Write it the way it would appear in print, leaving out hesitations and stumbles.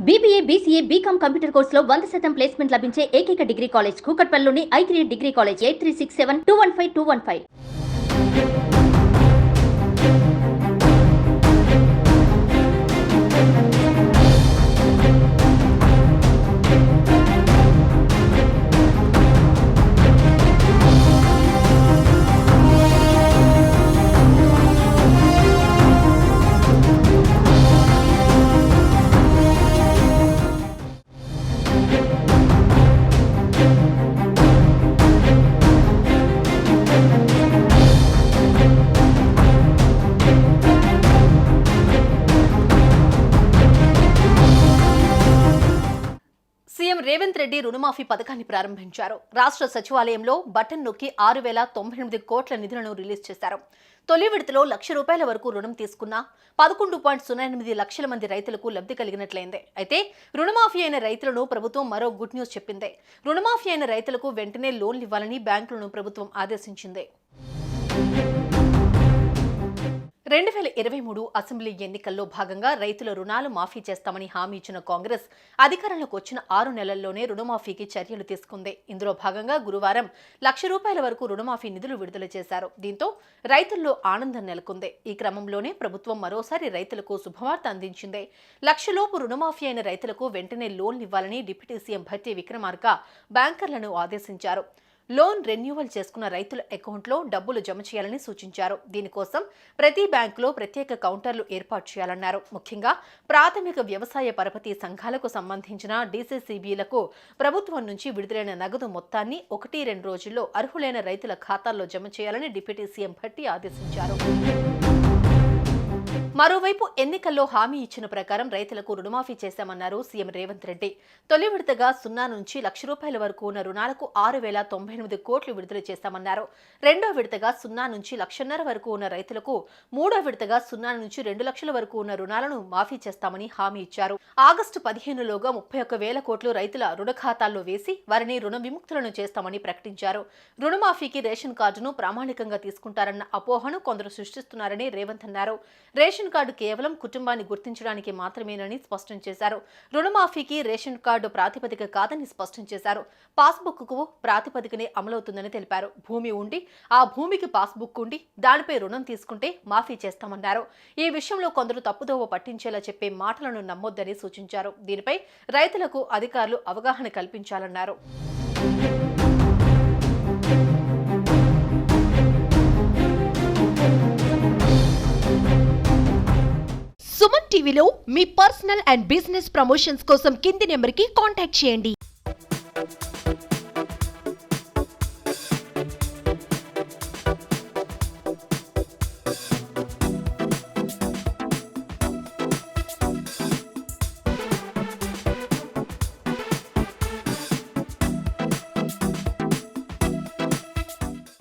BBA, BCA, BCom computer కోర్సులో 100% placement లభించే ఏకైక డిగ్రీ కాలేజ్ కూకట్పల్లిలోని I3 degree college 8367215215. CM Revanth Reddy రుణమాఫీ పథకాన్ని ప్రారంభించారు. రాష్ట్ర సచివాలయంలో బటన్ నొక్కి 6,098 కోట్ల నిధులను రిలీజ్ చేశారు. తొలి విడతలో ₹1,00,000 వరకు రుణం తీసుకున్న 11.08 లక్షల మంది రైతులకు లబ్ధి కలిగినట్లయింది. అయితే రుణమాఫీ అయిన రైతులను ప్రభుత్వం మరో గుడ్ న్యూస్ చెప్పింది. రుణమాఫీ అయిన రైతులకు వెంటనే లోన్లు ఇవ్వాలని బ్యాంకులను ప్రభుత్వం ఆదేశించింది. 2023 అసెంబ్లీ ఎన్నికల్లో భాగంగా రైతుల రుణాలు మాఫీ చేస్తామని హామీ ఇచ్చిన కాంగ్రెస్ అధికారంలోకి వచ్చిన 6 నెలల్లోనే రుణమాఫీకి చర్యలు తీసుకుంది. ఇందులో భాగంగా గురువారం ₹1,00,000 వరకు రుణమాఫీ నిధులు విడుదల చేశారు. దీంతో రైతుల్లో ఆనందం నెలకొంది. ఈ క్రమంలోనే ప్రభుత్వం మరోసారి రైతులకు శుభవార్త అందించింది. ₹1,00,000 రుణమాఫీ అయిన రైతులకు వెంటనే లోన్లు ఇవ్వాలని డిప్యూటీ సీఎం భట్టి విక్రమార్క బ్యాంకర్లను ఆదేశించారు. లోన్ రెన్యూవల్ చేసుకున్న రైతుల అకౌంట్లో డబ్బులు జమ చేయాలని సూచించారు. దీనికోసం ప్రతి బ్యాంకులో ప్రత్యేక కౌంటర్లు ఏర్పాటు చేయాలన్నారు. ముఖ్యంగా ప్రాథమిక వ్యవసాయ పరపతి సంఘాలకు సంబంధించిన డీసీసీబీలకు ప్రభుత్వం నుంచి విడుదలైన నగదు మొత్తాన్ని 1-2 రోజుల్లో అర్హులైన రైతుల ఖాతాల్లో జమ చేయాలని డిప్యూటీ సీఎం భట్టి ఆదేశించారు. మరోవైపు ఎన్నికల్లో హామీ ఇచ్చిన ప్రకారం రైతులకు రుణమాఫీ చేశామన్నారు సీఎం రేవంత్ రెడ్డి. తొలి విడతగా 0 నుంచి ₹1,00,000 వరకు ఉన్న రుణాలకు 6,098 కోట్లు విడుదల చేశామన్నారు. రెండో విడతగా 0 నుంచి ₹1,50,000 వరకు ఉన్న రైతులకు, మూడో విడతగా 0 నుంచి ₹2 లక్షల వరకు ఉన్న రుణాలను మాఫీ చేస్తామని హామీ ఇచ్చారు. ఆగస్టు 15లోగా 31,000 కోట్లు రైతుల రుణ ఖాతాల్లో వేసి వారిని రుణ విముక్తులను చేస్తామని ప్రకటించారు. రుణమాఫీకి రేషన్ కార్డును ప్రామాణికంగా తీసుకుంటారన్న అపోహను కొందరు సృష్టిస్తున్నారని రేవంత్ అన్నారు. రేషన్ కార్డు కేవలం కుటుంబాన్ని గుర్తించడానికి మాత్రమేనని స్పష్టం చేశారు. రుణమాఫీకి రేషన్ కార్డు ప్రాతిపదిక కాదని స్పష్టం చేశారు. పాస్బుక్ కు ప్రాతిపదికనే అమలవుతుందని తెలిపారు. భూమి ఉండి ఆ భూమికి పాస్బుక్ ఉండి దానిపై రుణం తీసుకుంటే మాఫీ చేస్తామన్నారు. ఈ విషయంలో కొందరు తప్పుదోవ పట్టించేలా చెప్పే మాటలను నమ్మొద్దని సూచించారు. దీనిపై రైతులకు అధికారులు అవగాహన కల్పించాలన్నారు. సుమన్ టీవీలో మీ పర్సనల్ అండ్ బిజినెస్ ప్రమోషన్స్ కోసం కింది నెంబర్కి కాంటాక్ట్ చేయండి.